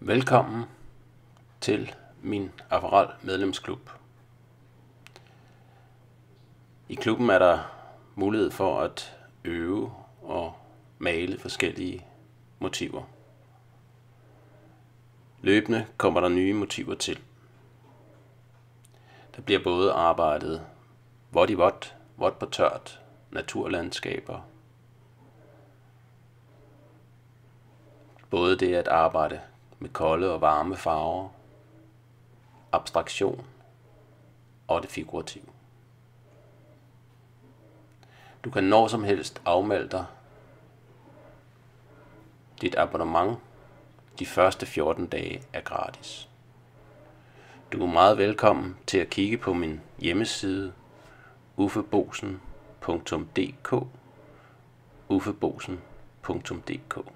Velkommen til min Apparal medlemsklub. I klubben er der mulighed for at øve og male forskellige motiver. Løbende kommer der nye motiver til. Der bliver både arbejdet vådt i vådt, vådt på tørt, naturlandskaber. Både det at arbejde med kolde og varme farver, abstraktion og det figurative. Du kan når som helst afmelde dig. Dit abonnement de første 14 dage er gratis. Du er meget velkommen til at kigge på min hjemmeside uffebosen.dk uffebosen.dk